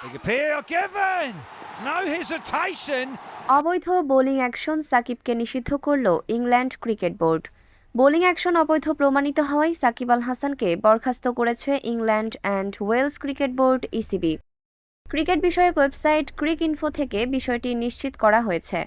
appeal given. No hesitation. অবৈধ bowling action সাকিবকে নিষিদ্ধ করল England cricket board. Bowling action অবৈধ প্রমাণিত হওয়ায় সাকিব আল হাসানকে বরখাস্ত করেছে England and Wales cricket board ECB. Cricket বিষয়ক ওয়েবসাইট ক্রিক ইনফো থেকে বিষয়টি নিশ্চিত করা হয়েছে।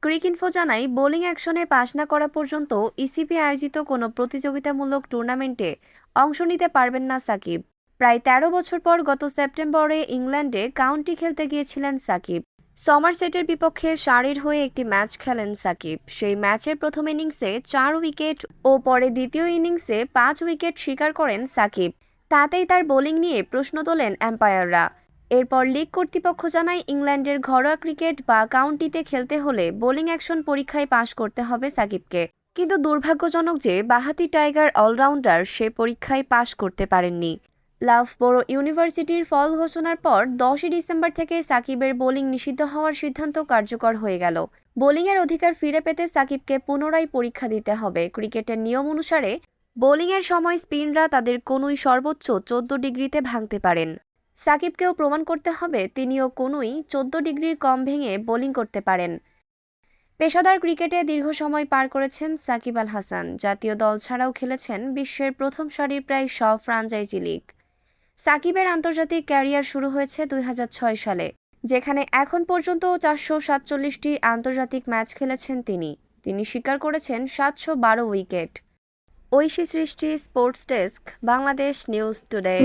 ক্রিক ইনফো জানায়, বোলিং অ্যাকশনে পাস না করা পর্যন্ত ইসিবি আয়োজিত কোনো প্রতিযোগিতামূলক টুর্নামেন্টে অংশ নিতে পারবেন না সাকিব। প্রায় ১৩ বছর পর গত সেপ্টেম্বরে ইংল্যান্ডে কাউন্টি খেলতে গিয়েছিলেন সাকিব। সমারসেটের বিপক্ষে সারির হয়ে একটি ম্যাচ খেলেন সাকিব। সেই ম্যাচের প্রথম ইনিংসে ৪ উইকেট ও পরে দ্বিতীয় ইনিংসে ৫ উইকেট শিকার করেন সাকিব। তাতেই তার বোলিং নিয়ে প্রশ্ন তোলেন আম্পায়াররা। এরপর লিগ কর্তৃপক্ষ জানায়, ইংল্যান্ডের ঘরোয়া ক্রিকেট বা কাউন্টিতে খেলতে হলে বোলিং অ্যাকশন পরীক্ষায় পাশ করতে হবে সাকিবকে। কিন্তু দুর্ভাগ্যজনক যে বাঁহাতি টাইগার অলরাউন্ডার সে পরীক্ষায় পাশ করতে পারেননি। লাফবরো ইউনিভার্সিটির ফল ঘোষণার পর ১০ ডিসেম্বর থেকে সাকিবের বোলিং নিষিদ্ধ হওয়ার সিদ্ধান্ত কার্যকর হয়ে গেল। বোলিংয়ের অধিকার ফিরে পেতে সাকিবকে পুনরায় পরীক্ষা দিতে হবে। ক্রিকেটের নিয়ম অনুসারে বোলিংয়ের সময় স্পিনরা তাদের কনুই সর্বোচ্চ ১৪ ডিগ্রিতে ভাঙতে পারেন। সাকিবকেও প্রমাণ করতে হবে তিনিও কনুই ১৪ ডিগ্রির কম ভেঙে বোলিং করতে পারেন। পেশাদার ক্রিকেটে দীর্ঘ সময় পার করেছেন সাকিব আল হাসান। জাতীয় দল ছাড়াও খেলেছেন বিশ্বের প্রথম সারির প্রায় সব ফ্র্যাঞ্চাইজি লিগ। সাকিবের আন্তর্জাতিক ক্যারিয়ার শুরু হয়েছে ২০০৬ সালে, যেখানে এখন পর্যন্ত ৪৪৭টি আন্তর্জাতিক ম্যাচ খেলেছেন তিনি শিকার করেছেন ৭১২ উইকেট। ঐশী সৃষ্টি, sports desk, Bangladesh news today.